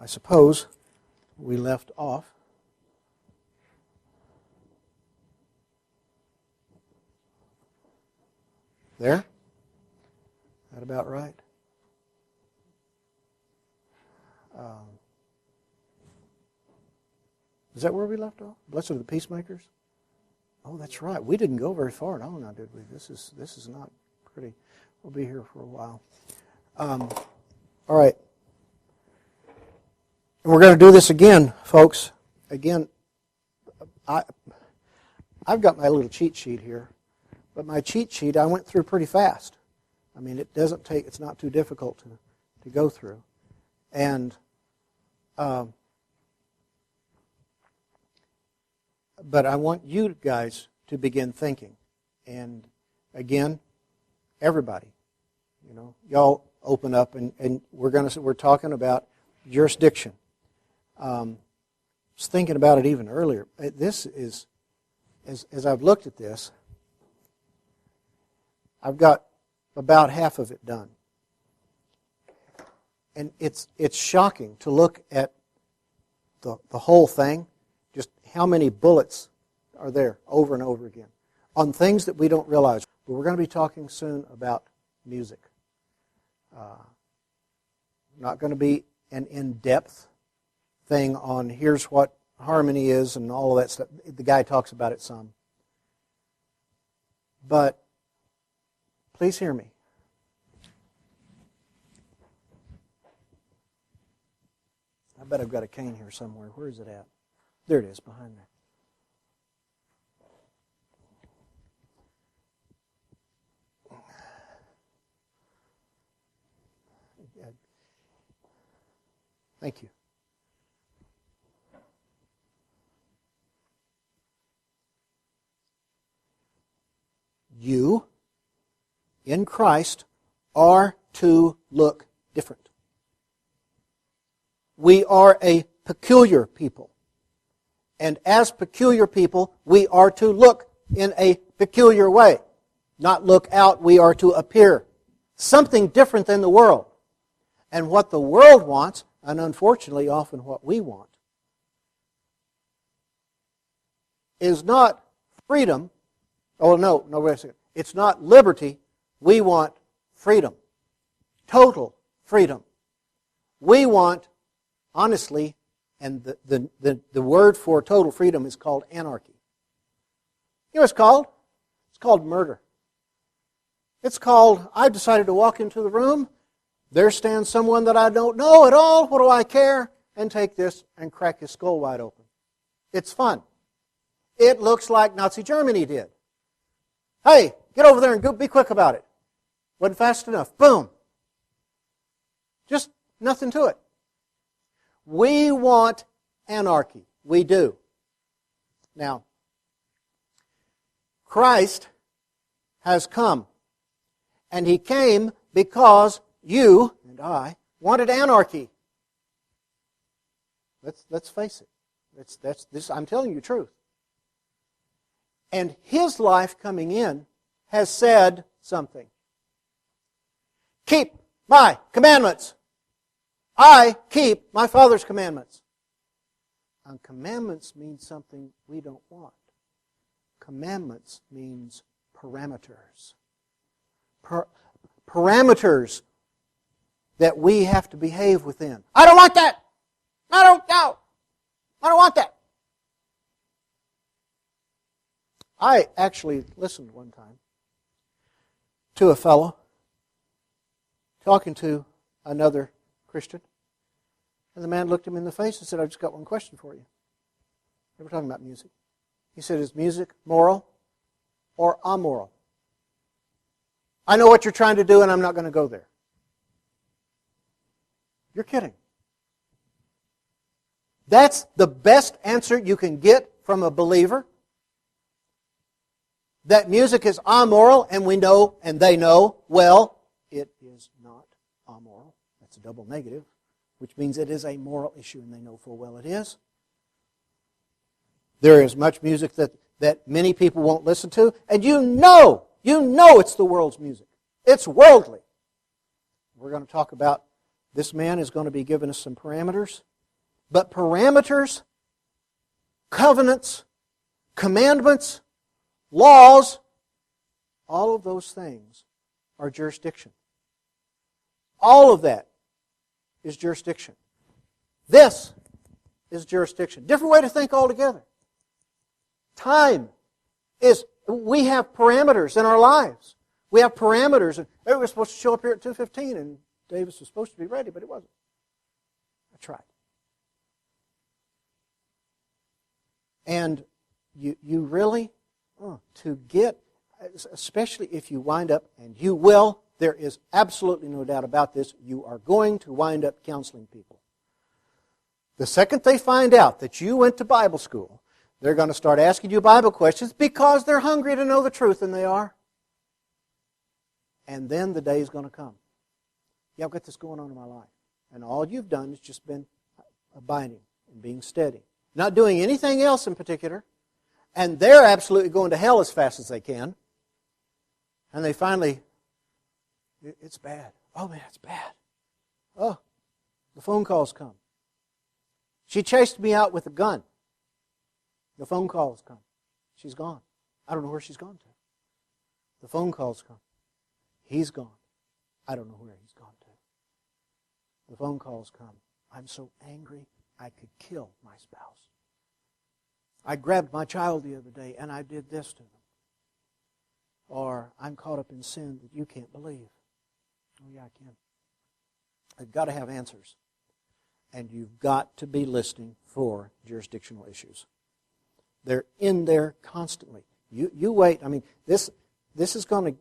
I suppose we left off. There? That about right? Is that where we left off? Blessed are the peacemakers? Oh, that's right. We didn't go very far now, did we? This is not pretty. We'll be here for a while. All right. And we're going to do this again, folks. Again, I've got my little cheat sheet here, but my cheat sheet I went through pretty fast. I mean, it's not too difficult to go through. And but I want you guys to begin thinking. And again, everybody, y'all open up, and we're talking about jurisdiction. I was thinking about it even earlier. This is, as I've looked at this, I've got about half of it done. And it's shocking to look at the whole thing, just how many bullets are there over and over again on things that we don't realize. But we're going to be talking soon about music. Not going to be an in-depth thing on here's what harmony is and all of that stuff. The guy talks about it some. But please hear me. I bet I've got a cane here somewhere. Where is it at? There it is, behind there. Thank you. You, in Christ, are to look different. We are a peculiar people. And as peculiar people, we are to look in a peculiar way. Not look out, we are to appear. Something different than the world. And what the world wants, and unfortunately often what we want, is not freedom. Oh, no, wait a second. It's not liberty. We want freedom. Total freedom. We want, honestly, and the word for total freedom is called anarchy. You know what it's called? It's called murder. It's called, I've decided to walk into the room, there stands someone that I don't know at all, what do I care? And take this and crack his skull wide open. It's fun. It looks like Nazi Germany did. Hey, get over there and go, be quick about it. Wasn't fast enough. Boom. Just nothing to it. We want anarchy. We do. Now, Christ has come. And He came because you and I wanted anarchy. Let's face it. I'm telling you the truth. And His life coming in has said something. Keep my commandments. I keep my Father's commandments. And commandments mean something we don't want. Commandments means parameters. Parameters that we have to behave within. I don't like that. I don't want that. I actually listened one time to a fellow talking to another Christian. And the man looked him in the face and said, I've just got one question for you. They were talking about music. He said, is music moral or amoral? I know what you're trying to do and I'm not going to go there. You're kidding. That's the best answer you can get from a believer. That music is amoral, and we know, and they know, well, it is not amoral. That's a double negative, which means it is a moral issue, and they know full well it is. There is much music that many people won't listen to, and you know it's the world's music. It's worldly. We're going to talk about, this man is going to be giving us some parameters, But parameters, covenants, commandments, laws, all of those things are jurisdiction. All of that is jurisdiction. This is jurisdiction. Different way to think altogether. Time is, we have parameters in our lives. We have parameters. They were supposed to show up here at 2:15 and Davis was supposed to be ready, but it wasn't. I tried. And you really, to get, especially if you wind up, and you will, there is absolutely no doubt about this, you are going to wind up counseling people. The second they find out that you went to Bible school, they're going to start asking you Bible questions because they're hungry to know the truth, and they are. And then the day is going to come. Yeah, I've got this going on in my life. And all you've done is just been abiding and being steady. Not doing anything else in particular. And they're absolutely going to hell as fast as they can. And they finally, it's bad. Oh man, it's bad. Oh, the phone calls come. She chased me out with a gun. The phone calls come. She's gone. I don't know where she's gone to. The phone calls come. He's gone. I don't know where he's gone to. The phone calls come. I'm so angry I could kill my spouse. I grabbed my child the other day and I did this to them. Or I'm caught up in sin that you can't believe. Oh yeah, I can. I've got to have answers. And you've got to be listening for jurisdictional issues. They're in there constantly. You wait. I mean, this is going to,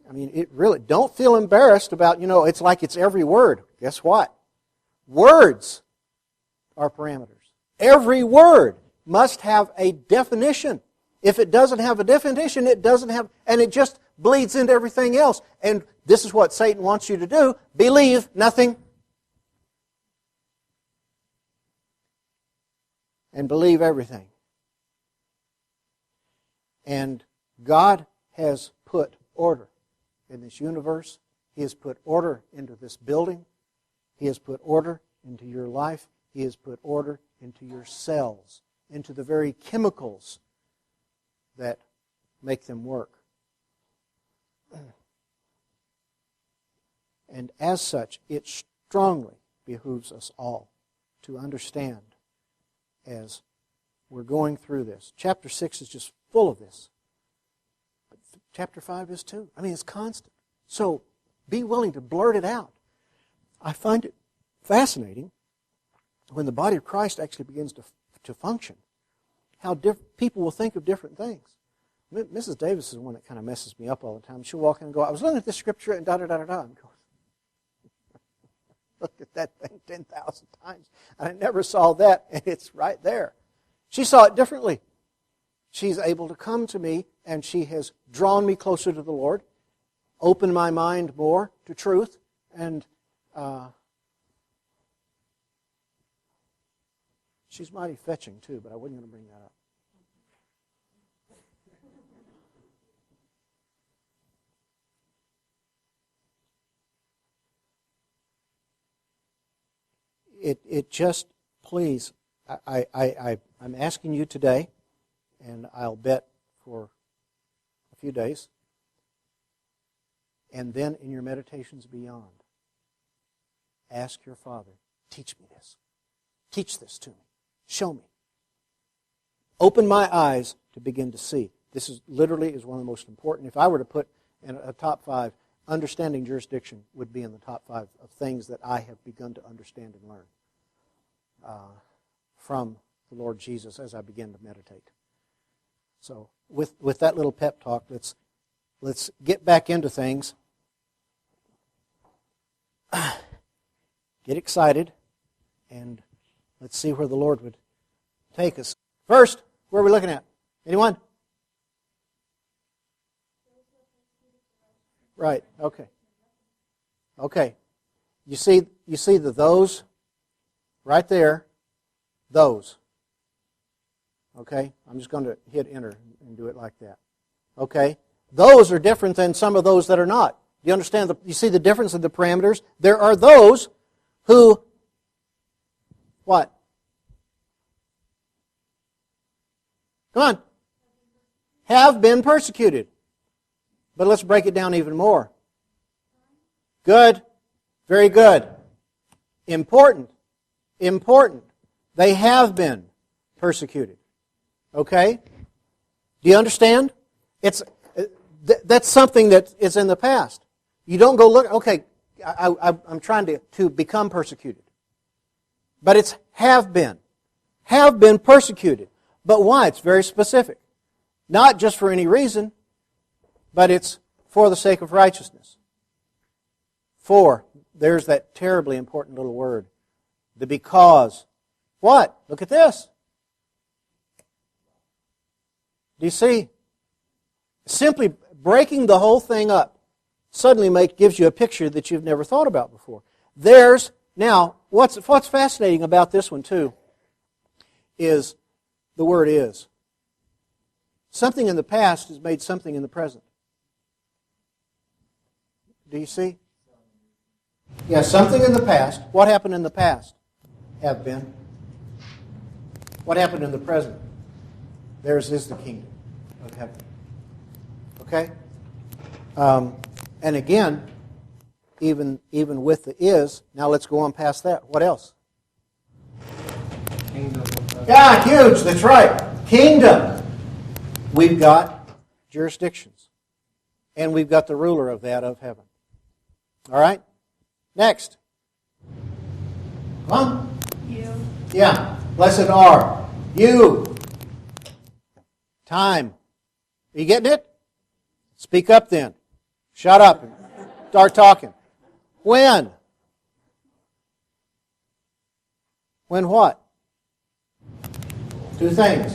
I mean, it really, don't feel embarrassed about, it's like it's every word. Guess what? Words are parameters. Every word must have a definition. If it doesn't have a definition, it doesn't have, and it just bleeds into everything else. And this is what Satan wants you to do. Believe nothing. And believe everything. And God has put order in this universe. He has put order into this building. He has put order into your life. He has put order into your cells, into the very chemicals that make them work. And as such, it strongly behooves us all to understand as we're going through this. Chapter 6 is just full of this. But chapter 5 is too. I mean, it's constant. So be willing to blurt it out. I find it fascinating when the body of Christ actually begins to function, how people will think of different things. Mrs. Davis is the one that kind of messes me up all the time. She'll walk in and go, I was looking at this scripture and da-da-da-da-da. And go, look at that thing 10,000 times. And I never saw that, and it's right there. She saw it differently. She's able to come to me, and she has drawn me closer to the Lord, opened my mind more to truth, and she's mighty fetching too, but I wasn't going to bring that up. It just, please, I'm asking you today, and I'll bet for a few days, and then in your meditations beyond, ask your Father, teach me this. Teach this to me. Show me. Open my eyes to begin to see. This is literally is one of the most important. If I were to put in a top 5, understanding jurisdiction would be in the top 5 of things that I have begun to understand and learn from the Lord Jesus as I begin to meditate. So with that little pep talk, let's get back into things. Get excited, and let's see where the Lord would take us. First, where are we looking at? Anyone? Right, okay. Okay. You see the those right there, those. Okay? I'm just going to hit enter and do it like that. Okay? Those are different than some of those that are not. You understand? You see the difference in the parameters? There are those who, what? Come on. Have been persecuted. But let's break it down even more. Good. Very good. Important. Important. They have been persecuted. Okay? Do you understand? That's something that is in the past. You don't go look, okay, I'm trying to become persecuted. But it's have been. Have been persecuted. But why? It's very specific. Not just for any reason, but it's for the sake of righteousness. For, there's that terribly important little word. The because. What? Look at this. Do you see? Simply breaking the whole thing up suddenly gives you a picture that you've never thought about before. Now, what's fascinating about this one too is the word is. Something in the past has made something in the present. Do you see? Yeah, something in the past. What happened in the past? Have been. What happened in the present? Theirs is the kingdom of heaven. Okay? And again, even with the is, now let's go on past that. What else? Kingdom. Yeah, huge. That's right. Kingdom. We've got jurisdictions. And we've got the ruler of that of heaven. All right? Next. Come on. You. Yeah. Blessed are you. Time. Are you getting it? Speak up then. Shut up and start talking. When? When what? Two things.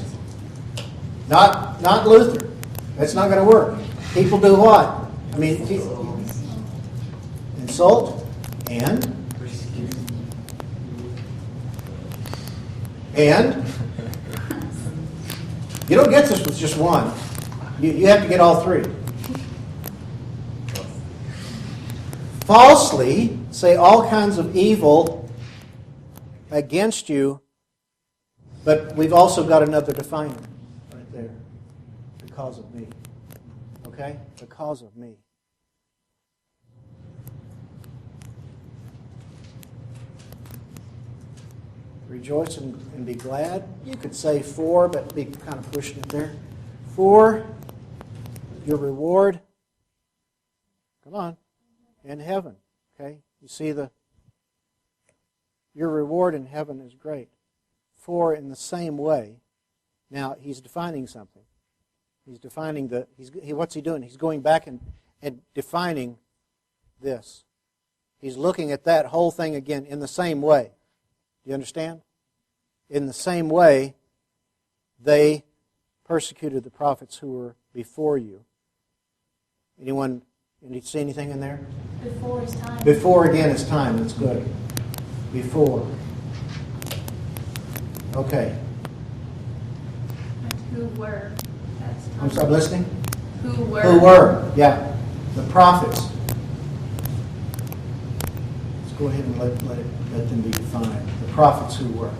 Not Luther. That's not going to work. People do what? I mean, insult and you don't get this with just one. You have to get all three. Falsely say all kinds of evil against you, but we've also got another definer right there. Because of me. Okay? Because of me. Rejoice and be glad. You could say for, but be kind of pushing it there. For your reward, come on, in heaven. Okay? You see your reward in heaven is great. For in the same way, now he's defining something. He's defining what's he doing? He's going back and defining this. He's looking at that whole thing again in the same way. Do you understand? In the same way, they persecuted the prophets who were before you. Anyone see anything in there? Before is time. Before again is time. That's good. Before. Okay. Who were? That's time. I'm sorry, listening? Who were? Who were? Yeah. The prophets. Let's go ahead and let them be defined. The prophets who were.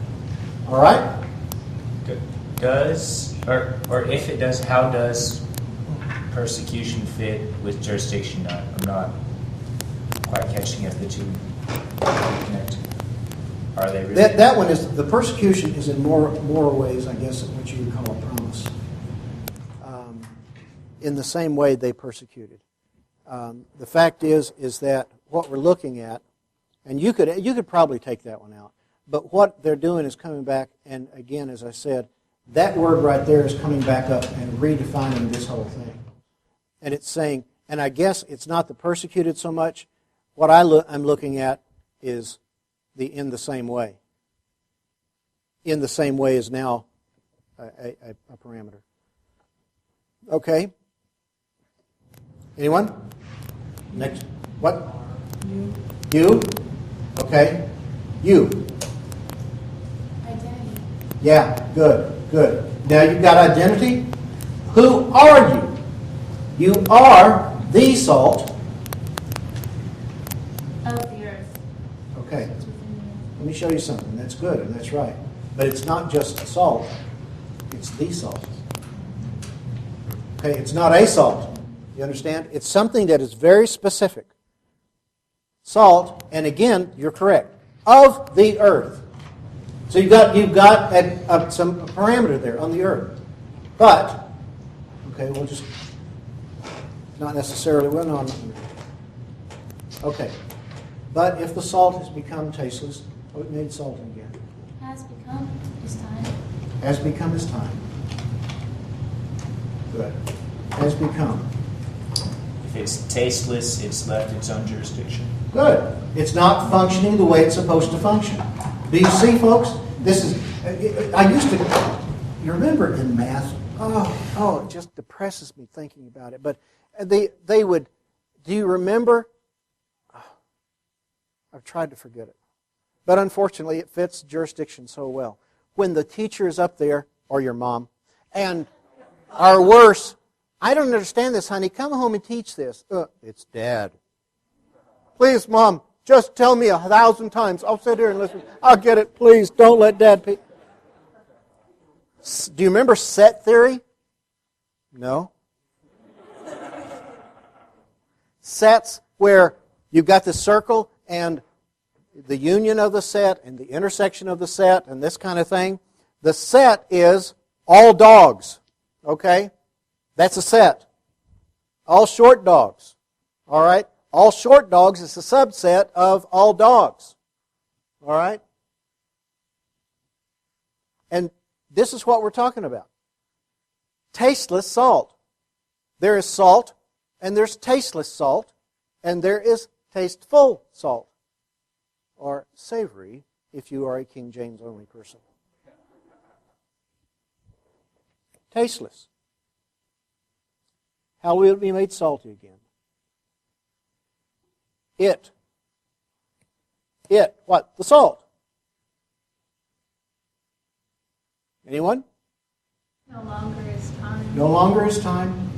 All right? Does, or if it does, how does persecution fit with jurisdiction? I'm not quite catching if the two connect. Are they really? That one is, the persecution is in more ways, I guess, what you would call a promise. In the same way they persecuted. The fact is that what we're looking at, and you could probably take that one out, but what they're doing is coming back, and again, as I said, that word right there is coming back up and redefining this whole thing. And it's saying, and I guess it's not the persecuted so much. What I'm looking at is the in the same way. In the same way is now a parameter. Okay? Anyone? Next. What? You. You? You. Identity. Yeah, good. Now you've got identity. Who are you? You are the salt. Of the earth. Okay. Let me show you something. That's good and that's right. But it's not just salt. It's the salt. Okay, it's not a salt. You understand? It's something that is very specific. Salt, and again, you're correct, of the earth. So you've got some parameter there on the earth. But, okay, we'll just, not necessarily, well, no, okay. But if the salt has become tasteless, oh, it made salt again. Has become his time. Has become his time. Good. Has become. If it's tasteless, it's left its own jurisdiction. Good. It's not functioning the way it's supposed to function. Do you see, folks? This is, I used to, you remember in math, it just depresses me thinking about it. But they would, do you remember? I've tried to forget it. But unfortunately, it fits jurisdiction so well. When the teacher is up there, or your mom, and or worse, I don't understand this, honey. Come home and teach this. It's Dad. Please, Mom, just tell me 1,000 times. I'll sit here and listen. I'll get it. Please, don't let Dad Do you remember set theory? No. Sets where you've got the circle and the union of the set and the intersection of the set and this kind of thing. The set is all dogs. Okay? That's a set. All short dogs. All right? All short dogs is a subset of all dogs. All right? And this is what we're talking about. Tasteless salt. There is salt, and there's tasteless salt, and there is tasteful salt. Or savory, if you are a King James only person. Tasteless. How will it be made salty again? What? The salt. Anyone? No longer is time. No longer is time.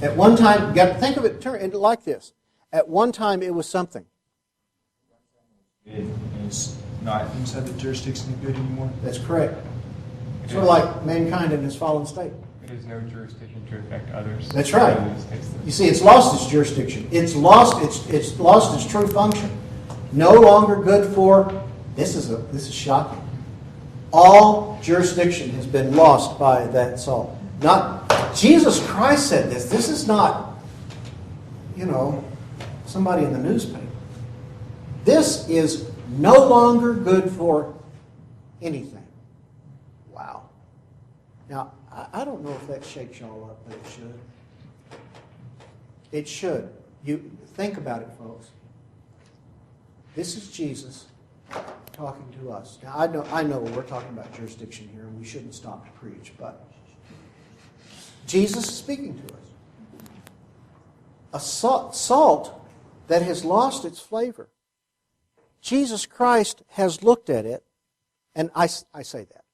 At one time, think of it like this. At one time, it was something. It is not inside the jurisdiction of good anymore. That's correct. Sort of like mankind in his fallen state. It has no jurisdiction to affect others. That's right. You see, it's lost its jurisdiction. It's lost its true function. No longer good for. This is shocking. All jurisdiction has been lost by that salt. Not Jesus Christ said this. This is not, somebody in the newspaper. This is no longer good for anything. Wow. Now, I don't know if that shakes y'all up, but it should. It should. You think about it, folks. This is Jesus talking to us. Now, I know we're talking about jurisdiction here, and we shouldn't stop to preach, but Jesus is speaking to us. A salt that has lost its flavor. Jesus Christ has looked at it, and I say that.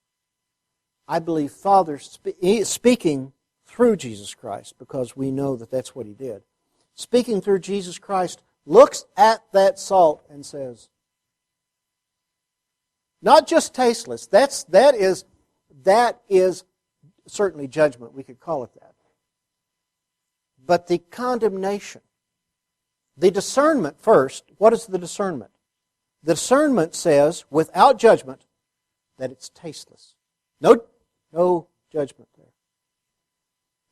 I believe Father speaking through Jesus Christ, because we know that that's what He did. Speaking through Jesus Christ, looks at that salt and says, not just tasteless, that is certainly judgment, we could call it that. But the condemnation, the discernment first, what is the discernment? The discernment says, without judgment, that it's tasteless. No judgment there.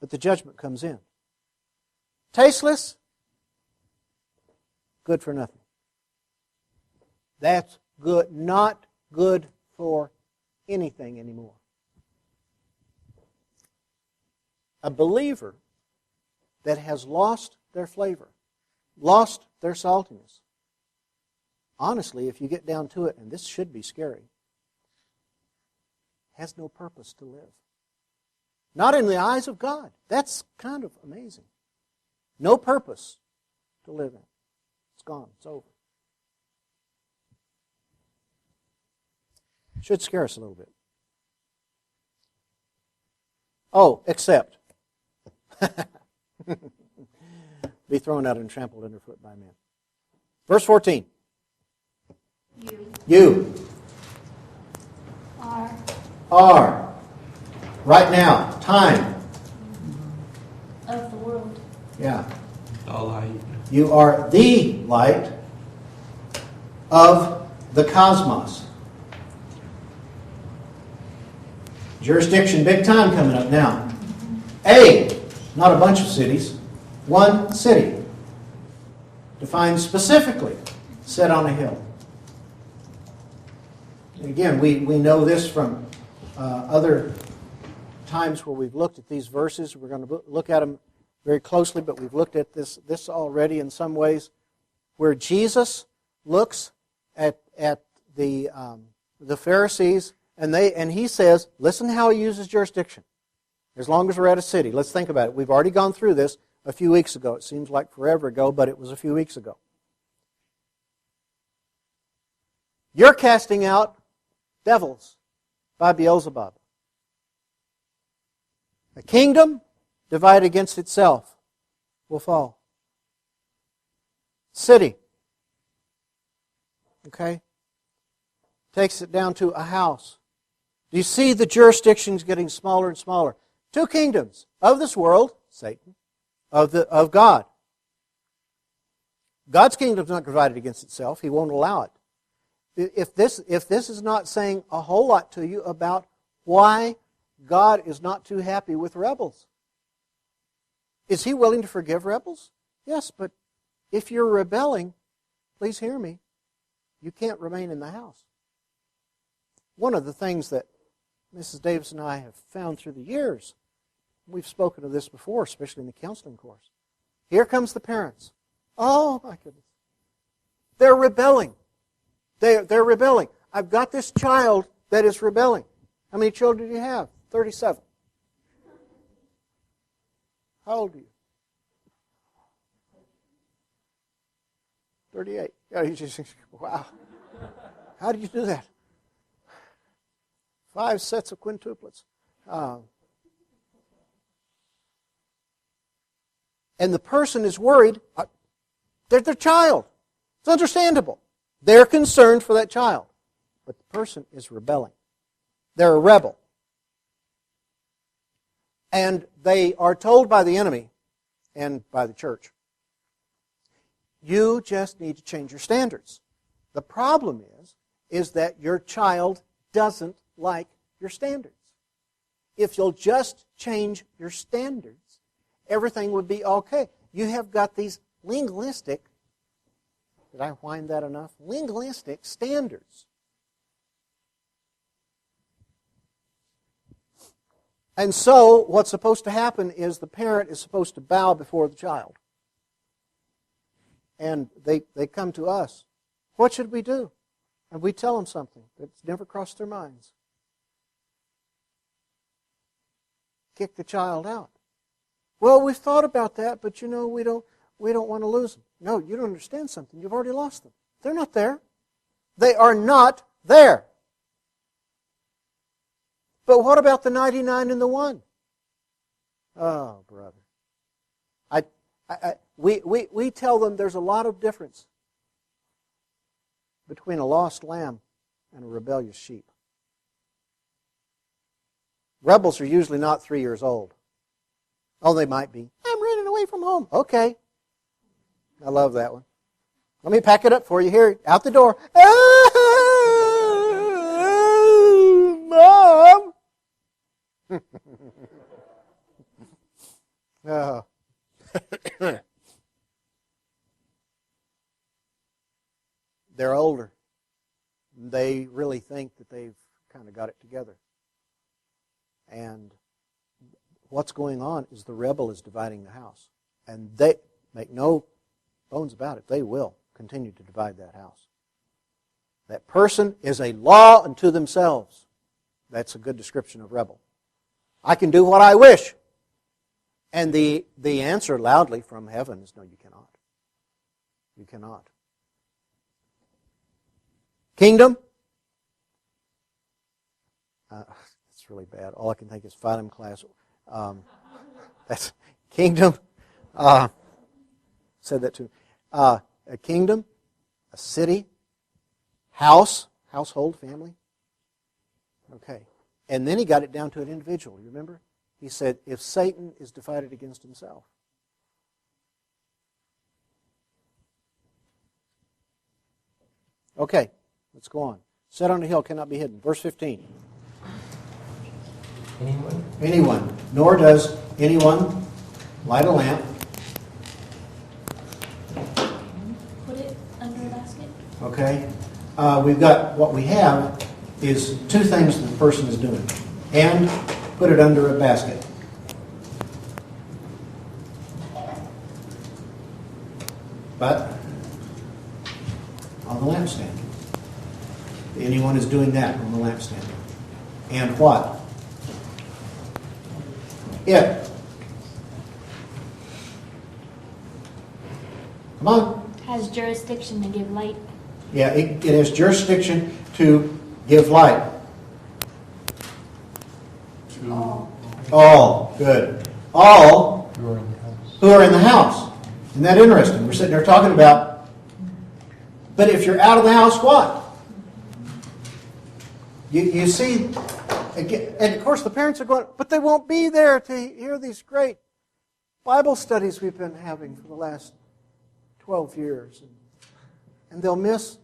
But the judgment comes in. Tasteless, good for nothing. That's good, not good for anything anymore. A believer that has lost their flavor, lost their saltiness, honestly, if you get down to it, and this should be scary, has no purpose to live. Not in the eyes of God. That's kind of amazing. No purpose to live in. It's gone. It's over. Should scare us a little bit. Oh, except. Be thrown out and trampled underfoot by men. Verse 14. You You are are Right now, time. Of the world. Yeah. The light. You are the light of the cosmos. Jurisdiction, big time coming up now. Not a bunch of cities, one city. Defined specifically, set on a hill. And again, we know this from other times where we've looked at these verses. We're going to look at them very closely, but we've looked at this already in some ways, where Jesus looks at the Pharisees, and he says, listen how he uses jurisdiction. As long as we're at a city. Let's think about it. We've already gone through this a few weeks ago. It seems like forever ago, but it was a few weeks ago. You're casting out devils by Beelzebub. A kingdom divided against itself will fall. City. Okay? Takes it down to a house. Do you see the jurisdictions getting smaller and smaller? 2 kingdoms of this world, Satan, of God. God's kingdom is not divided against itself. He won't allow it. If this is not saying a whole lot to you about why God is not too happy with rebels. Is He willing to forgive rebels? Yes, but if you're rebelling, please hear me, you can't remain in the house. One of the things that Mrs. Davis and I have found through the years, we've spoken of this before, especially in the counseling course. Here comes the parents. Oh, my goodness. They're rebelling. They're rebelling. I've got this child that is rebelling. How many children do you have? 37. How old are you? 38. Yeah, you just, wow. How did you do that? 5 sets of quintuplets. And the person is worried. They're their child. It's understandable. They're concerned for that child. But the person is rebelling. They're a rebel. And they are told by the enemy and by the church, you just need to change your standards. The problem is that your child doesn't like your standards. If you'll just change your standards, everything would be okay. You have got these linguistic, did I whine that enough? Linguistic standards. And so what's supposed to happen is the parent is supposed to bow before the child. And they come to us. What should we do? And we tell them something that's never crossed their minds. Kick the child out. Well, we've thought about that, but we don't want to lose them. No, you don't understand something. You've already lost them. They're not there. They are not there. But what about the 99 and the 1? Oh, brother. We tell them there's a lot of difference between a lost lamb and a rebellious sheep. Rebels are usually not 3 years old. Oh, they might be. I'm running away from home. Okay. I love that one. Let me pack it up for you here. Out the door. Mom! Oh. They're older. They really think that they've kind of got it together. And what's going on is the rebel is dividing the house. And they, make no bones about it, they will continue to divide that house. That person is a law unto themselves. That's a good description of rebel. I can do what I wish. And the answer loudly from heaven is, no, you cannot. You cannot. Kingdom. It's really bad. All I can think is phylum class. That's kingdom. Said that too. A kingdom, a city, house, household, family. Okay. And then he got it down to an individual, you remember? He said, if Satan is divided against himself. Okay, let's go on. Set on a hill cannot be hidden. Verse 15. Anyone? Anyone, nor does anyone light a lamp. Put it under a basket. Okay, we've got what we have is two things that the person is doing. And put it under a basket. But on the lampstand. Anyone is doing that on the lampstand. And what? It. Come on. Has jurisdiction to give light. Yeah, it has jurisdiction to give light. All. Good. All You are in the house. who are in the house. Isn't that interesting? We're sitting there talking about, but if you're out of the house, what? You see, again, and of course the parents are going, but they won't be there to hear these great Bible studies we've been having for the last 12 years. And they'll miss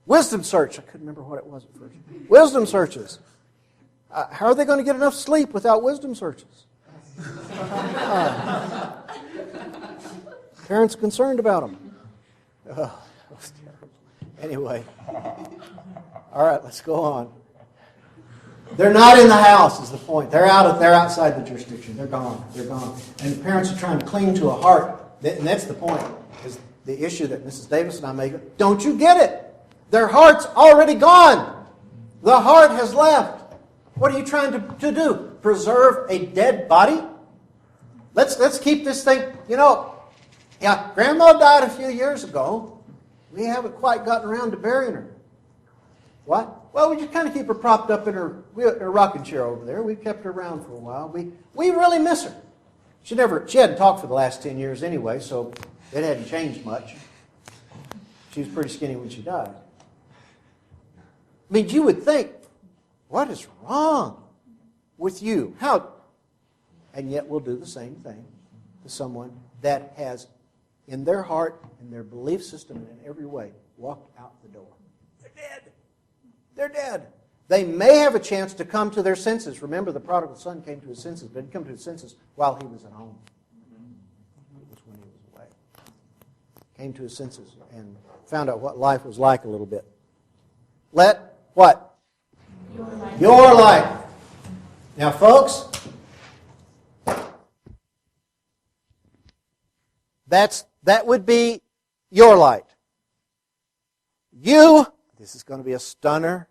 wisdom search. I couldn't remember what it was at first. Wisdom searches. How are they going to get enough sleep without wisdom searches? Parents concerned about them. Oh, that was terrible. Anyway. All right, let's go on. They're not in the house is the point. They're outside the jurisdiction. They're gone. They're gone. And the parents are trying to cling to a heart. And that's the point. Is the issue that Mrs. Davis and I make. Don't you get it? Their heart's already gone. The heart has left. What are you trying to do? Preserve a dead body? Let's keep this thing, yeah, Grandma died a few years ago. We haven't quite gotten around to burying her. What? Well, we just kind of keep her propped up in her rocking chair over there. We've kept her around for a while. We really miss her. She hadn't talked for the last 10 years anyway, so it hadn't changed much. She was pretty skinny when she died. I mean, you would think, what is wrong with you? How? And yet we'll do the same thing to someone that has, in their heart, in their belief system, and in every way, walked out the door. They're dead. They're dead. They may have a chance to come to their senses. Remember, the prodigal son came to his senses, but he didn't come to his senses while he was at home. It was when he was away. Came to his senses and found out what life was like a little bit. Let what? Your light. Your light. Now, folks, that would be your light. You, this is going to be a stunner,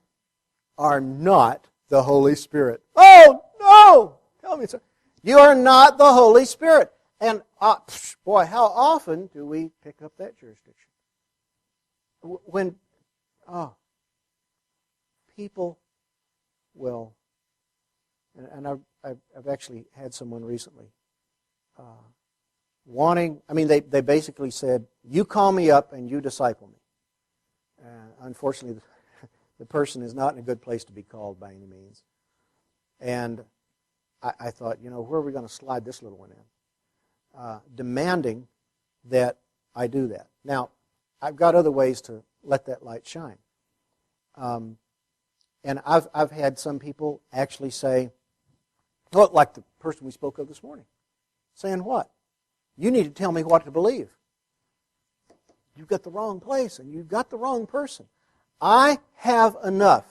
are not the Holy Spirit. Oh, no! Tell me so. You are not the Holy Spirit. And, boy, how often do we pick up that jurisdiction? When, people will, and I've actually had someone recently they basically said, you call me up and you disciple me. Unfortunately, the person is not in a good place to be called by any means. And I thought, where are we going to slide this little one in? Demanding that I do that. Now, I've got other ways to let that light shine. And I've had some people actually say, well, like the person we spoke of this morning, saying what? You need to tell me what to believe. You've got the wrong place and you've got the wrong person. I have enough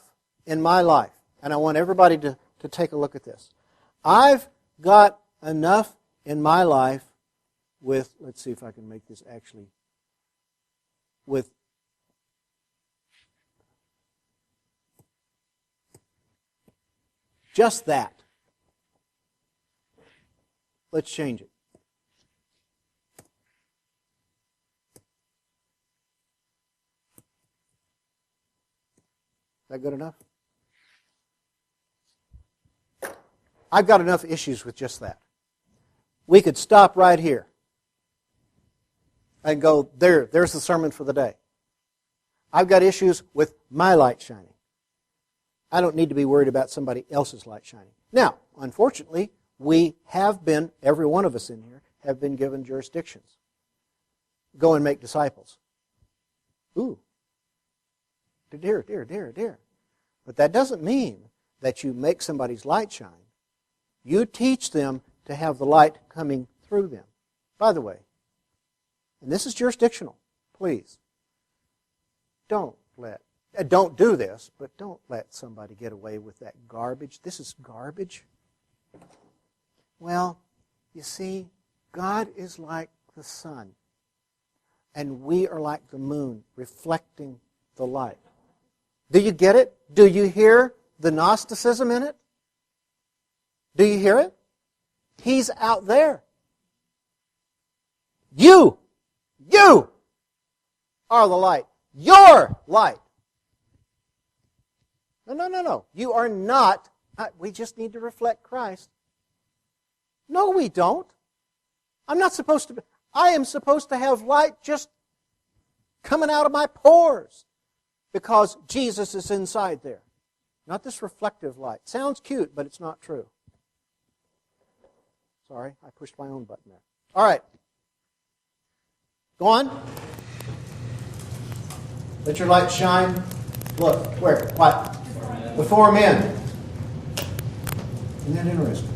in my life, and I want everybody to take a look at this. I've got enough in my life with, let's see if I can make this actually, with just that. Let's change it. Is that good enough? I've got enough issues with just that. We could stop right here and go, there's the sermon for the day. I've got issues with my light shining. I don't need to be worried about somebody else's light shining. Now, unfortunately, we have been, every one of us in here, have been given jurisdictions. Go and make disciples. Ooh. Dear. But that doesn't mean that you make somebody's light shine. You teach them to have the light coming through them. By the way, and this is jurisdictional, please, don't do this, but don't let somebody get away with that garbage. This is garbage. Well, you see, God is like the sun, and we are like the moon, reflecting the light. Do you get it? Do you hear the Gnosticism in it? Do you hear it? He's out there. You are the light. Your light. No. You are not. We just need to reflect Christ. No, we don't. I am supposed to have light just coming out of my pores because Jesus is inside there. Not this reflective light. Sounds cute, but it's not true. Sorry, I pushed my own button there. All right. Go on. Let your light shine. Look, where? What? Before men. Isn't that interesting?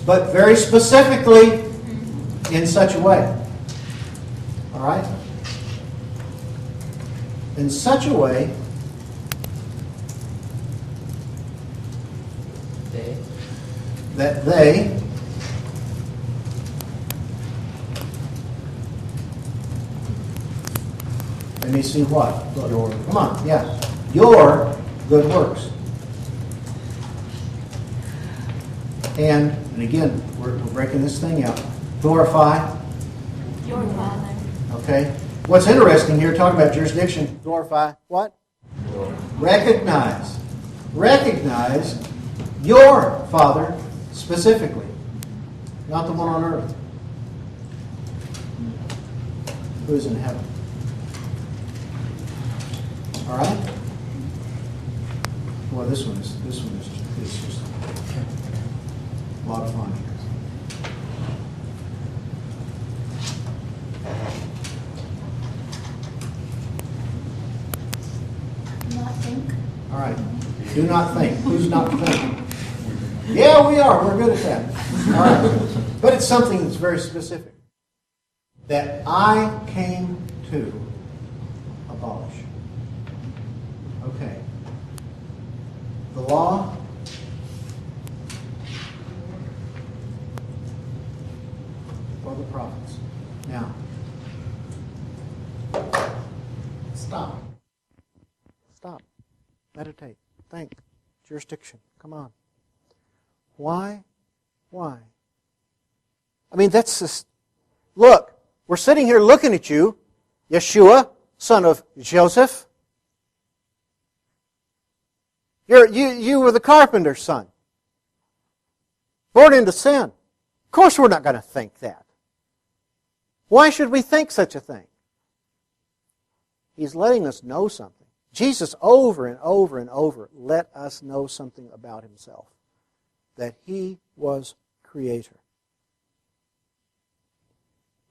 But very specifically in such a way. All right? In such a way that they let me see what? Come on, yeah. Your good works. And again, we're breaking this thing out. Glorify. Your Father. Okay. What's interesting here, talking about jurisdiction, glorify what? Recognize. Recognize your Father specifically, not the one on earth who is in heaven. All right? Well, this one is just a lot of fun here. Not think. All right. Do not think. Who's not thinking? Yeah, we are. We're good at that. All right. But it's something that's very specific. That I came to abolish. Okay. The law or the prophets. Now, stop. Stop. Meditate. Think. Jurisdiction. Come on. Why? Why? I mean, that's just... Look, we're sitting here looking at you, Yeshua, son of Joseph. You were the carpenter's son. Born into sin. Of course we're not going to think that. Why should we think such a thing? He's letting us know something. Jesus over and over and over let us know something about Himself. That He was Creator.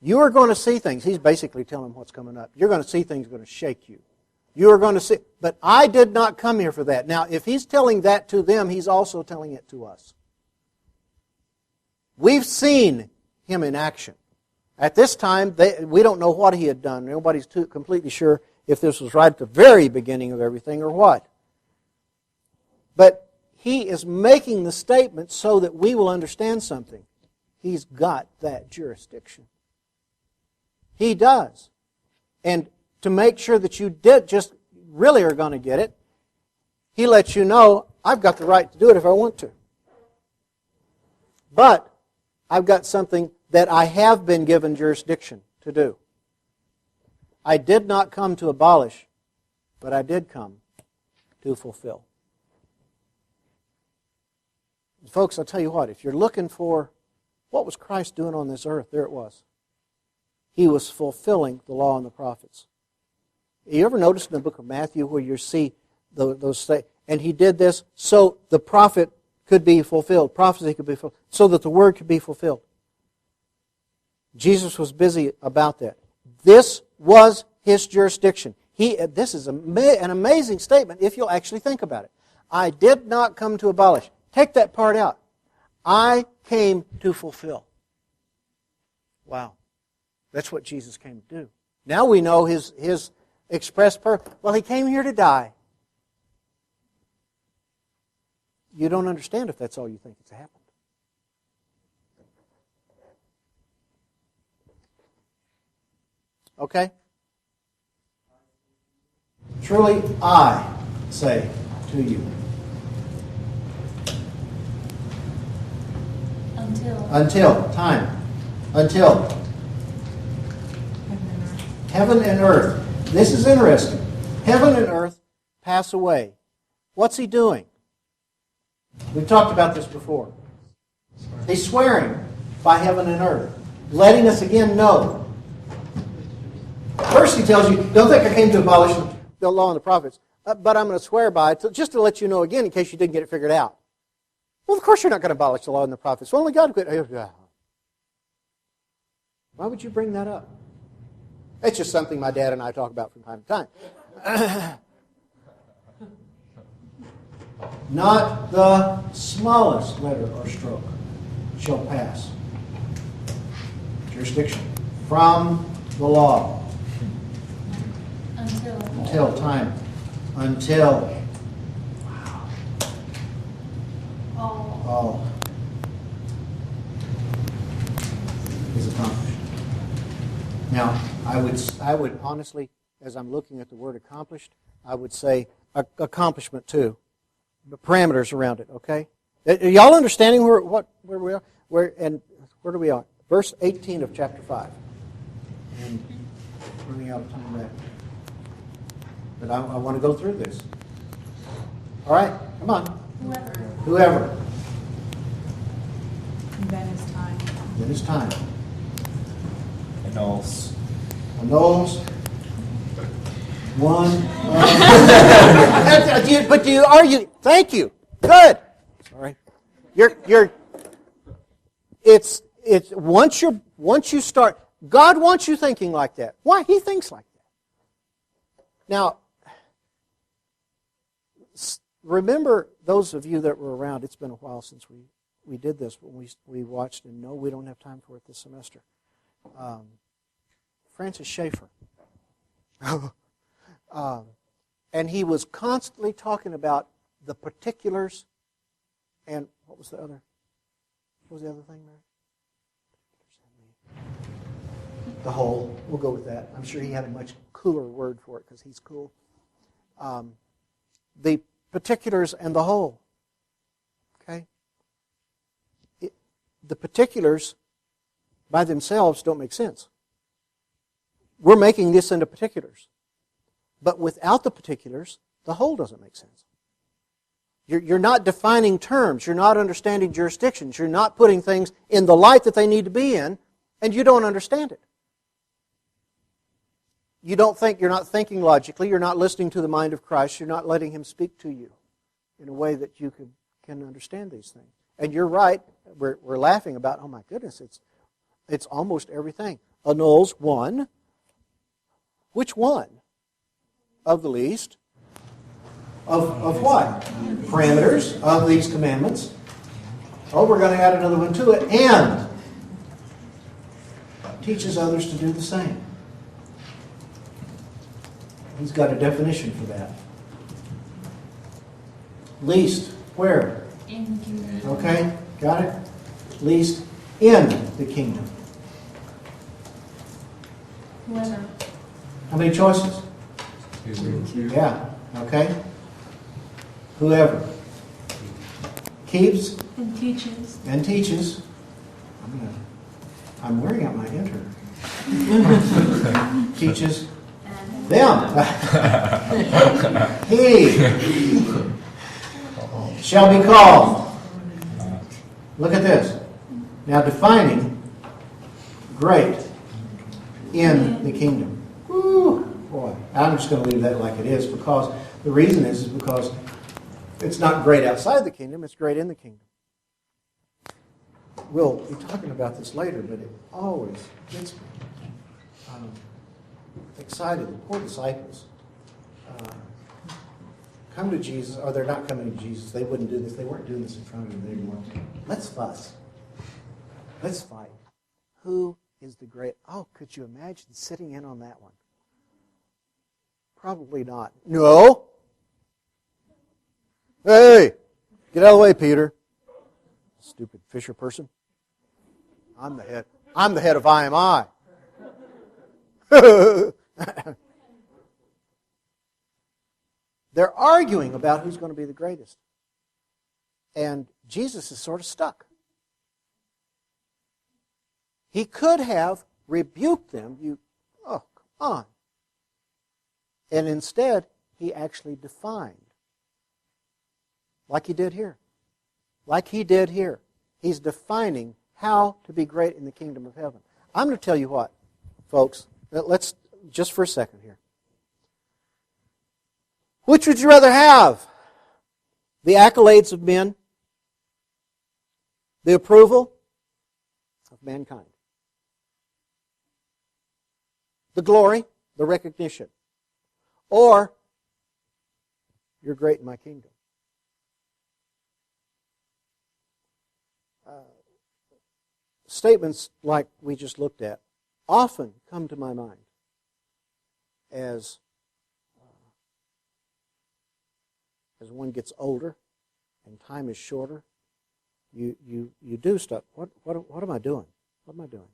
You are going to see things. He's basically telling them what's coming up. You're going to see things going to shake you. You are going to see. But I did not come here for that. Now, if He's telling that to them, He's also telling it to us. We've seen Him in action. At this time, we don't know what He had done. Nobody's completely sure if this was right at the very beginning of everything or what. But He is making the statement so that we will understand something. He's got that jurisdiction. He does. And to make sure that you just really are going to get it, He lets you know, I've got the right to do it if I want to. But I've got something that I have been given jurisdiction to do. I did not come to abolish, but I did come to fulfill. Folks, I'll tell you what, if you're looking for what was Christ doing on this earth, there it was. He was fulfilling the law and the prophets. You ever notice in the book of Matthew where you see those say, And he did this so the prophet could be fulfilled, prophecy could be fulfilled, so that the word could be fulfilled. Jesus was busy about that. This was his jurisdiction. This is an amazing statement if you'll actually think about it. I did not come to abolish. Take that part out. I came to fulfill. Wow. That's what Jesus came to do. Now we know his express purpose. Well, he came here to die. You don't understand if that's all you think it's happened. Okay? Truly, I say to you. Until heaven and earth. This is interesting. Heaven and earth pass away. What's he doing? We've talked about this before. He's swearing by heaven and earth, letting us again know. First he tells you, don't think I came to abolish the law and the prophets, but I'm going to swear by it just to let you know again in case you didn't get it figured out. Well, of course you're not going to abolish the law and the prophets. Well, only God could. Why would you bring that up? It's just something my dad and I talk about from time to time. Not the smallest letter or stroke shall pass. Jurisdiction. From the law. Until time. Until. Wow. All is accomplished. Now, I would honestly, as I'm looking at the word accomplished, I would say accomplishment too. The parameters around it, okay? Are y'all understanding where we are? Where do we are? Verse 18 of chapter 5. And running out of time there. But I want to go through this. All right, come on. Whoever. Then is time. Then is time. Annuls. One. But do you argue? Thank you. Good. Sorry. It's once you start. God wants you thinking like that. Why? He thinks like that. Now, remember those of you that were around. It's been a while since we did this, but we watched, and no, we don't have time for it this semester. Francis Schaeffer. And he was constantly talking about the particulars and what was the other thing there? The whole. We'll go with that. I'm sure he had a much cooler word for it because he's cool. The particulars and the whole. Okay? The particulars by themselves don't make sense. We're making this into particulars. But without the particulars, the whole doesn't make sense. You're not defining terms. You're not understanding jurisdictions. You're not putting things in the light that they need to be in, and you don't understand it. You're not thinking logically. You're not listening to the mind of Christ. You're not letting Him speak to you in a way that you can understand these things. And you're right. We're laughing about, oh my goodness, it's almost everything. Annuls one. Which one? Of the least. Of what? Parameters of these commandments. Oh, we're going to add another one to it. And teaches others to do the same. He's got a definition for that. Least. Where? In the kingdom. Okay, got it? Least in the kingdom. Whoever. How many choices? Yeah, okay. Whoever keeps And teaches. I'm wearing out my enter. Teaches And them. He shall be called. Look at this. Now defining great in the kingdom. Woo, boy, I'm just going to leave that like it is because the reason is because It's not great outside the kingdom, it's great in the kingdom. We'll be talking about this later, but it always gets me excited. The poor disciples come to Jesus, or they're not coming to Jesus. They wouldn't do this. They weren't doing this in front of him. They didn't want to. Let's fuss. Let's fight. Who is the great? Oh, could you imagine sitting in on that one? Probably not. No. Hey, get out of the way, Peter. Stupid fisher person. I'm the head. I'm the head of IMI. They're arguing about who's going to be the greatest. And Jesus is sort of stuck. He could have rebuked them. Oh, come on. And instead, he actually defined. Like he did here. Like he did here. He's defining how to be great in the kingdom of heaven. I'm going to tell you what, folks. Let's, just for a second here. Which would you rather have? The accolades of men? The approval of mankind? The glory? The recognition? Or, you're great in my kingdom? Statements like we just looked at often come to my mind as one gets older and time is shorter. You do stuff. What am I doing? What am I doing?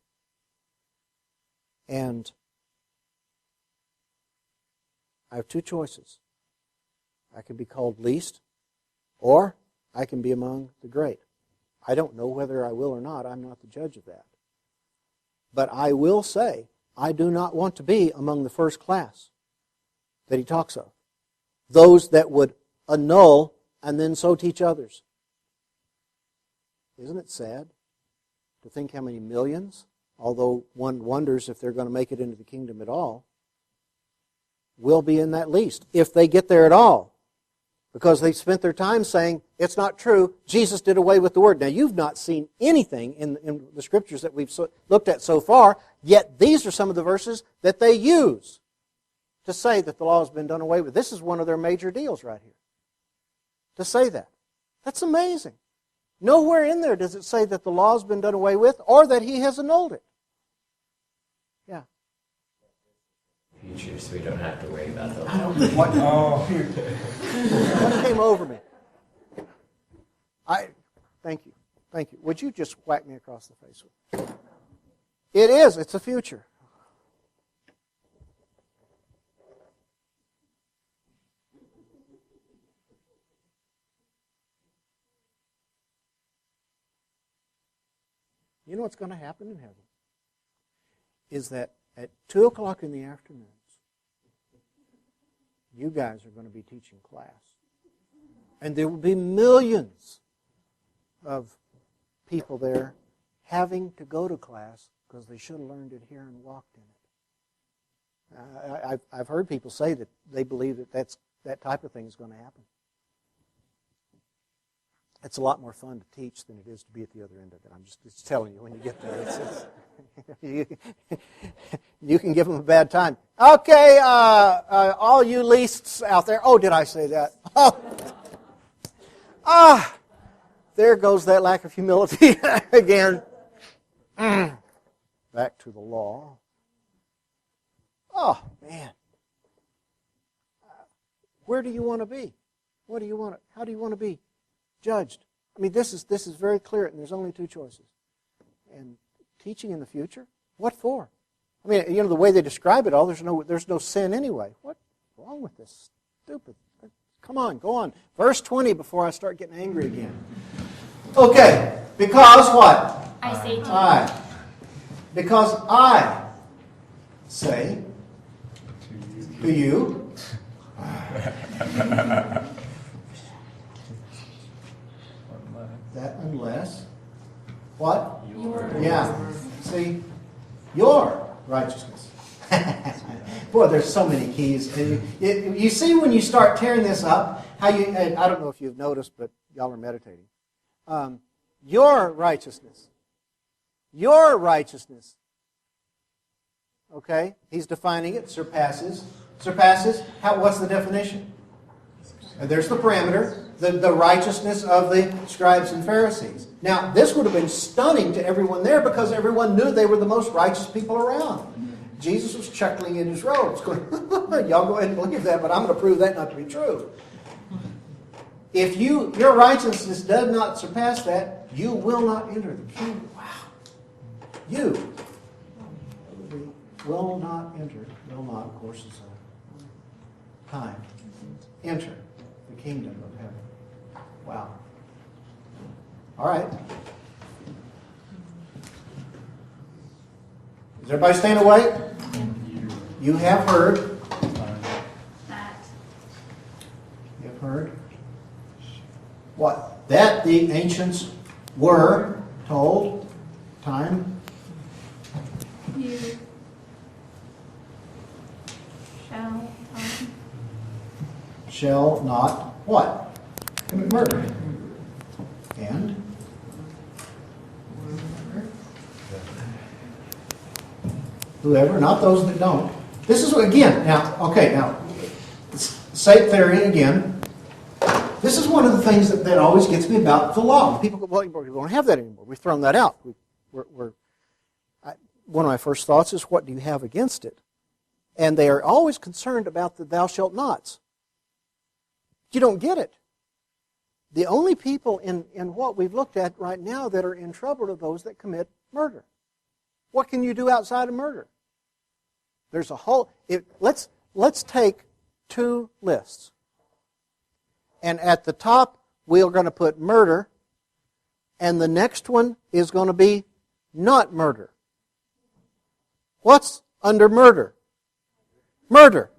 And I have two choices. I can be called least, or I can be among the great. I don't know whether I will or not. I'm not the judge of that. But I will say, I do not want to be among the first class that he talks of. Those that would annul and then so teach others. Isn't it sad to think how many millions, although one wonders if they're going to make it into the kingdom at all, will be in that least, if they get there at all. Because they spent their time saying, it's not true, Jesus did away with the Word. Now, you've not seen anything in the Scriptures that we've looked at so far, yet these are some of the verses that they use to say that the law has been done away with. This is one of their major deals right here, to say that. That's amazing. Nowhere in there does it say that the law has been done away with or that he has annulled it. Yeah. Future, so we don't have to worry about the What came over me? Thank you. Thank you. Would you just whack me across the face with it? It is. It's the future. You know what's going to happen in heaven? Is that at 2 o'clock in the afternoons, you guys are going to be teaching class. And there will be millions of people there having to go to class because they should have learned it here and walked in it. I've heard people say that they believe that that type of thing is going to happen. It's a lot more fun to teach than it is to be at the other end of it. I'm just telling you, when you get there, you can give them a bad time. Okay, all you leasts out there. Oh, did I say that? There goes that lack of humility again. Back to the law. Oh, man. Where do you want to be? What do you want? How do you want to be judged? I mean, this is very clear, and there's only two choices. And teaching in the future, what for? I mean, you know, the way they describe it all, there's no sin anyway. What's wrong with this? Stupid. Come on, go on. Verse 20 before I start getting angry again. Okay, because what? I say to you. Because I say to you. That unless what? Your Yeah. See, your righteousness. Boy, there's so many keys. And you see when you start tearing this up, how you, and I don't know if you've noticed, but y'all are meditating. Your righteousness. Okay? He's defining it. Surpasses. Surpasses. What's the definition? And there's the parameter. The righteousness of the scribes and Pharisees. Now, this would have been stunning to everyone there because everyone knew they were the most righteous people around. Jesus was chuckling in his robes, going, y'all go ahead and believe that, but I'm going to prove that not to be true. If your righteousness does not surpass that, you will not enter the kingdom. Wow. You will not enter, will not, of course, is a time. Enter the kingdom of heaven. Wow. All right. Is everybody staying awake? You have heard. That. You have heard. What? That the ancients were told. Time. You Shall not what? Commit murder. And? Whoever, not those that don't. This is, again, now, sake theory again. This is one of the things that always gets me about the law. People go, well, we don't have that anymore. We've thrown that out. One of my first thoughts is, what do you have against it? And they are always concerned about the thou shalt nots. You don't get it. The only people in what we've looked at right now that are in trouble are those that commit murder. What can you do outside of murder? There's a whole... Let's take two lists. And at the top, we're going to put murder, and the next one is going to be not murder. What's under murder? Murder.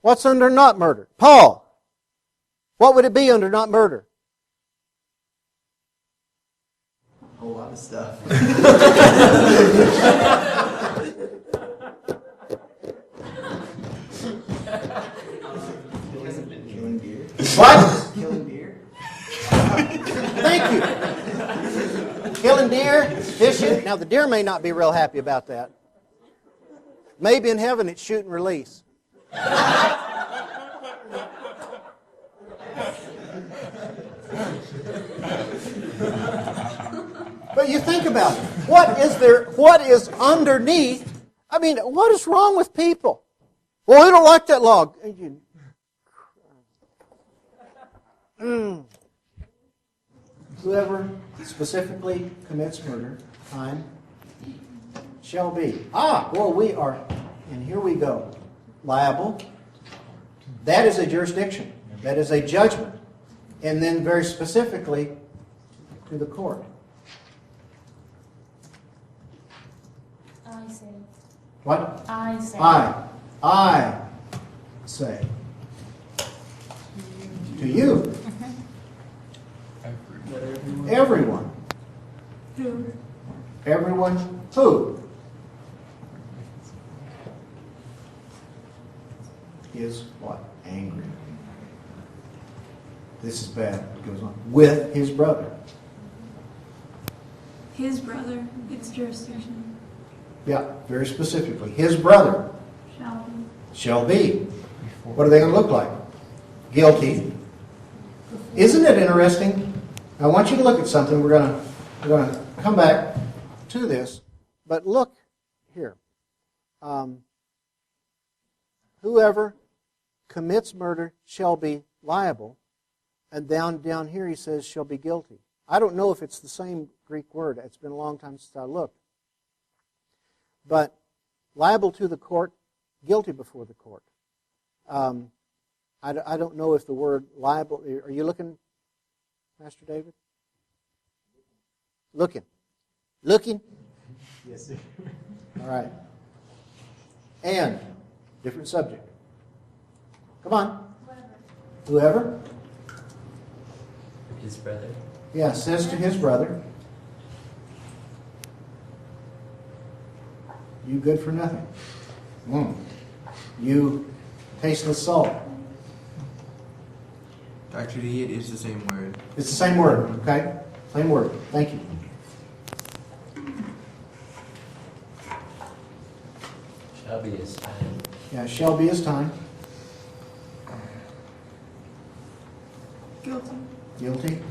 What's under not murder? Paul. What would it be under not murder? A whole lot of stuff. Killing deer. What? Killing deer. Thank you. Killing deer, fishing. Now the deer may not be real happy about that. Maybe in heaven it's shoot and release. But you think about it. What is underneath? I mean, what is wrong with people? Well, we don't like that law. Whoever specifically commits murder, time, shall be. We are, and here we go. Liable. That is a jurisdiction. That is a judgment. And then very specifically to the court. I say. What? I say. I say. To you. Everyone. Who? Everyone who is what? Angry. This is bad. It goes on. With his brother. His brother gets jurisdiction. Yeah, very specifically. His brother Shall be. shall be. What are they going to look like? Guilty. Isn't it interesting? I want you to look at something. We're going to come back to this, but look here. Whoever commits murder shall be liable, and down here he says shall be guilty. I don't know if it's the same Greek word. It's been a long time since I looked. But liable to the court, guilty before the court. I don't know if the word liable... Are you looking, Master David? Looking? Yes, sir. All right. And, different subject. Come on. Whoever? His brother. Yeah, says to his brother, you good for nothing. You tasteless salt. Dr. D, it is the same word. It's the same word, okay? Same word. Thank you. Shall be his time. Yeah, shall be his time. Guilty. Guilty.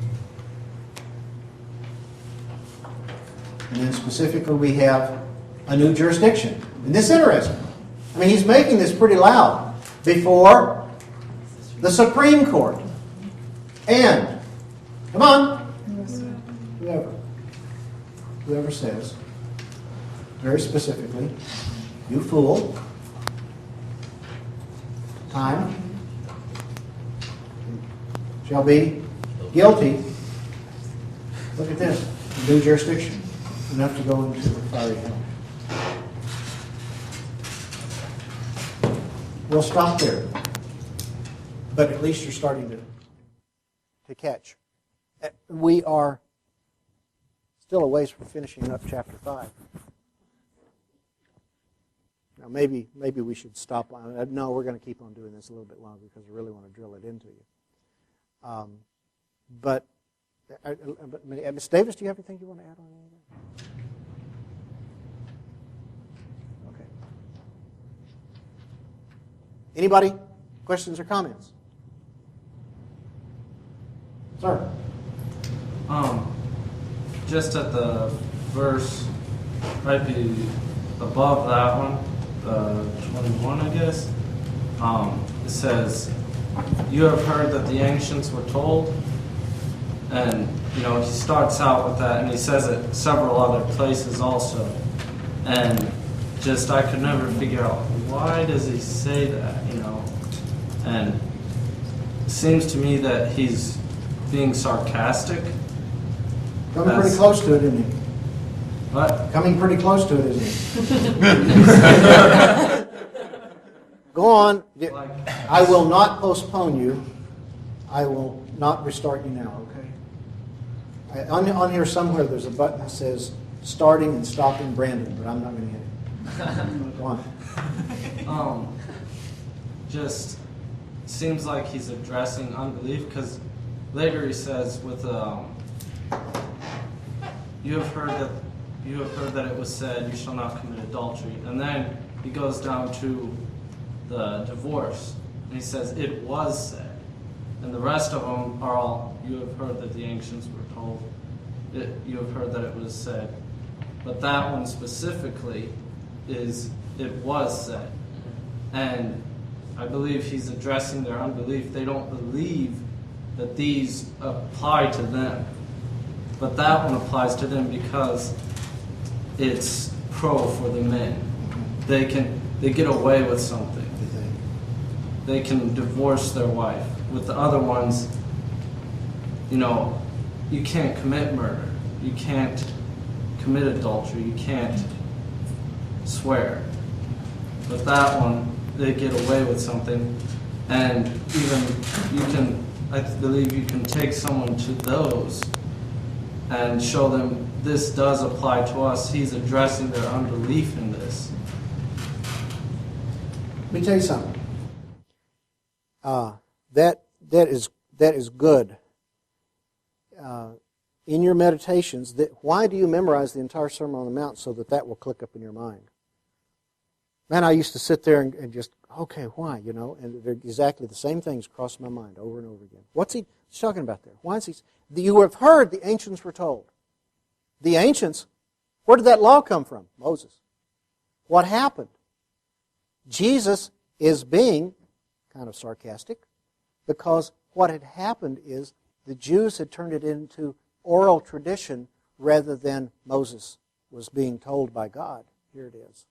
And then specifically we have a new jurisdiction. And this is interesting. I mean, he's making this pretty loud before the Supreme Court. And, come on, whoever says, very specifically, you fool, time, shall be guilty. Look at this, new jurisdiction, enough to go into the fiery hell. We'll stop there, but at least you're starting to catch. We are still a ways from finishing up chapter 5. Now maybe we should stop. No, we're going to keep on doing this a little bit longer because I really want to drill it into you. But Ms. Davis, do you have anything you want to add on anything? Okay. Anybody? Questions or comments? Sir. Just at the verse right above that one, 21, I guess. It says, "You have heard that the ancients were told," and he starts out with that, and he says it several other places also, and just I could never figure out why does he say that, and it seems to me that he's being sarcastic. Coming pretty close to it, isn't he? What? Coming pretty close to it, isn't he? Go on. I will not postpone you. I will not restart you now, okay? On here somewhere there's a button that says starting and stopping Brandon, but I'm not going to hit it. Go on. Just seems like he's addressing unbelief, because later he says with you have heard that it was said, you shall not commit adultery, and then he goes down to the divorce and he says it was said, and the rest of them are all you have heard that the ancients were told, you have heard that it was said, but that one specifically is it was said. And I believe he's addressing their unbelief. They don't believe that these apply to them. But that one applies to them because it's pro for the men. They get away with something. They can divorce their wife. With the other ones, you can't commit murder. You can't commit adultery. You can't swear. But that one, they get away with something, and even I believe you can take someone to those and show them this does apply to us. He's addressing their unbelief in this. Let me tell you something. That is good. In your meditations, why do you memorize the entire Sermon on the Mount so that will click up in your mind? Man, I used to sit there and just, okay, why, and exactly the same things cross my mind over and over again. What's he talking about there? Why is he? You have heard the ancients were told. The ancients, where did that law come from? Moses. What happened? Jesus is being kind of sarcastic because what had happened is the Jews had turned it into oral tradition rather than Moses was being told by God. Here it is.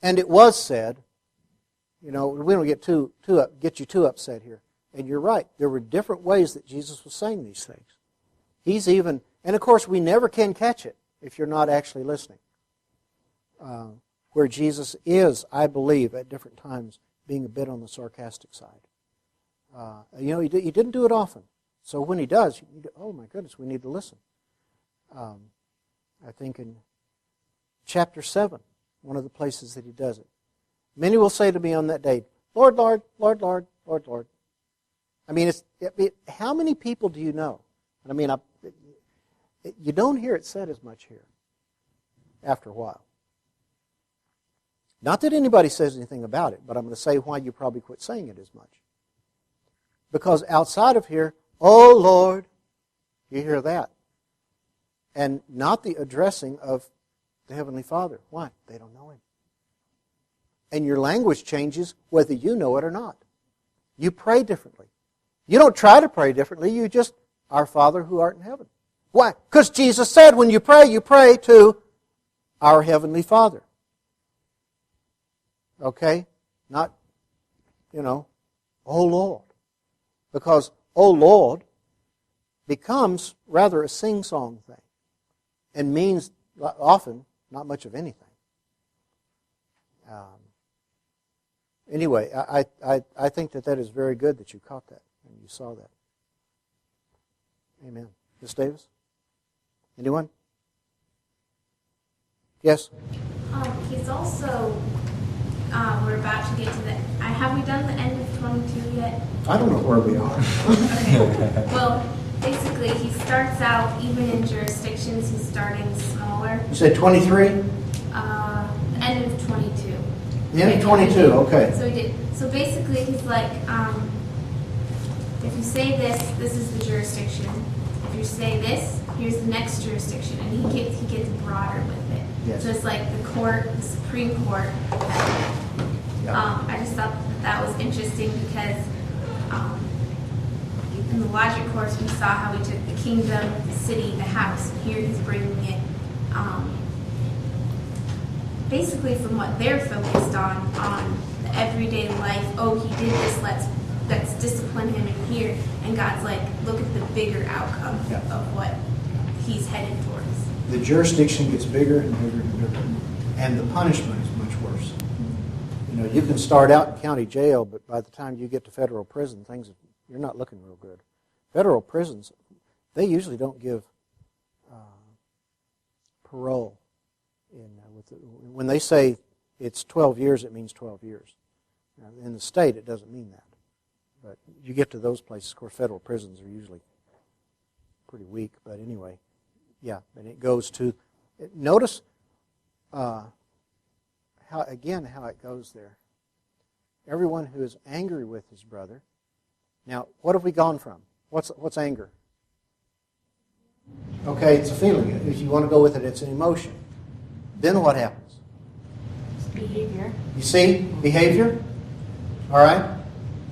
And it was said, we don't get you too upset here. And you're right, there were different ways that Jesus was saying these things. And of course we never can catch it if you're not actually listening. Where Jesus is, I believe, at different times, being a bit on the sarcastic side. He didn't do it often. So when he does, oh my goodness, we need to listen. I think in chapter 7, one of the places that he does it. Many will say to me on that day, Lord, Lord, Lord, Lord, Lord, Lord. I mean, how many people do you know? I mean, you don't hear it said as much here after a while. Not that anybody says anything about it, but I'm going to say why you probably quit saying it as much. Because outside of here, oh Lord, you hear that. And not the addressing of the Heavenly Father. Why? They don't know Him. And your language changes whether you know it or not. You pray differently. You don't try to pray differently. You just, Our Father who art in heaven. Why? Because Jesus said when you pray to our Heavenly Father. Okay? Not, oh Lord. Because, oh Lord, becomes rather a sing-song thing. And means often not much of anything. Anyway, I think that is very good that you caught that and you saw that. Amen. Ms. Davis? Anyone? Yes? He's also, we're about to get to the, have we done the end of 22 yet? I don't know where we are. Okay. Well, basically, he starts out, even in jurisdictions, he's starting smaller. You said 23? End of 22. The end of 22, okay. So he did. So basically, he's like, if you say this is the jurisdiction. If you say this, here's the next jurisdiction, and he gets broader with it. Yes. So it's like the Supreme Court. I just thought that was interesting because in the logic course we saw how he took the kingdom, the city, the house, and here he's bringing it basically from what they're focused on the everyday life. Oh, he did this, let's discipline him in here. And God's like, look at the bigger outcome of what he's headed towards. The jurisdiction gets bigger and bigger and bigger, and the punishment is much worse. You can start out in county jail, but by the time you get to federal prison, you're not looking real good. Federal prisons, they usually don't give parole. When they say it's 12 years, it means 12 years. Now, in the state, it doesn't mean that. But you get to those places, of course, federal prisons are usually pretty weak. But anyway, and it goes to, notice how it goes there. Everyone who is angry with his brother. Now, what have we gone from? What's anger? Okay, it's a feeling. If you want to go with it, it's an emotion. Then what happens? Behavior. You see? Behavior? All right?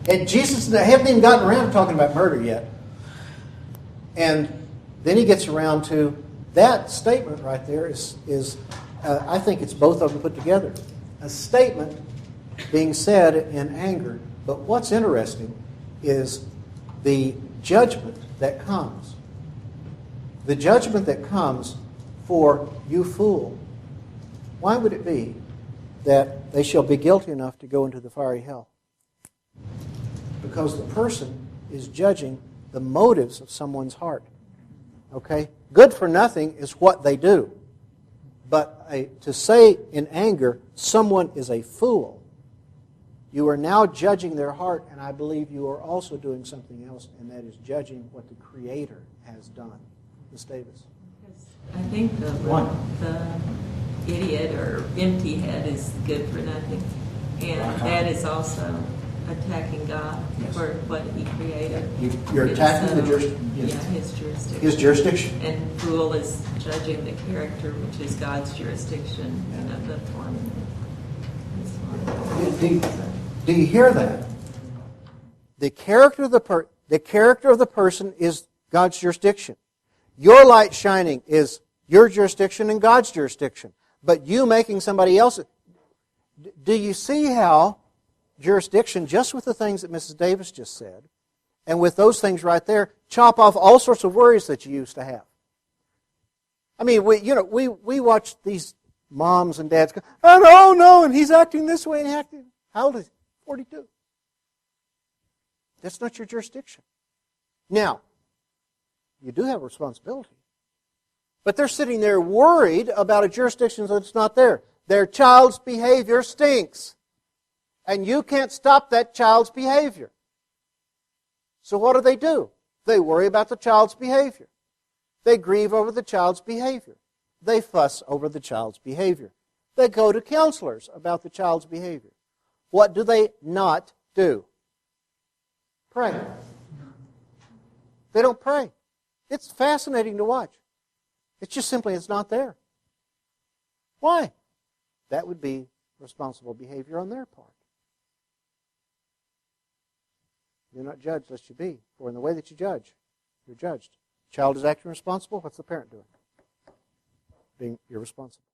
And Jesus hadn't even gotten around to talking about murder yet. And then he gets around to that statement right there is I think it's both of them put together. A statement being said in anger. But what's interesting is the judgment that comes. The judgment that comes for you fool. Why would it be that they shall be guilty enough to go into the fiery hell? Because the person is judging the motives of someone's heart. Okay? Good for nothing is what they do. But to say in anger, someone is a fool, you are now judging their heart, and I believe you are also doing something else, and that is judging what the Creator has done. Ms. Davis. I think the idiot or empty head is good for nothing. And that is also attacking God for what He created. You're attacking the jurisdiction. Yeah, His jurisdiction. His jurisdiction. And fool is judging the character, which is God's jurisdiction, the form. Do you hear that? The character of the person is God's jurisdiction. Your light shining is your jurisdiction and God's jurisdiction. But you making somebody else... Do you see how jurisdiction, just with the things that Mrs. Davis just said, and with those things right there, chop off all sorts of worries that you used to have? I mean, we watch these moms and dads go, oh no, and he's acting this way and acting... How old is he? 42. That's not your jurisdiction. Now, you do have a responsibility. But they're sitting there worried about a jurisdiction that's not there. Their child's behavior stinks. And you can't stop that child's behavior. So what do? They worry about the child's behavior. They grieve over the child's behavior. They fuss over the child's behavior. They go to counselors about the child's behavior. What do they not do? Pray. They don't pray. It's fascinating to watch. It's just simply, it's not there. Why? That would be responsible behavior on their part. Do not judge lest you be, for in the way that you judge, you're judged. Child is acting responsible. What's the parent doing? Being irresponsible.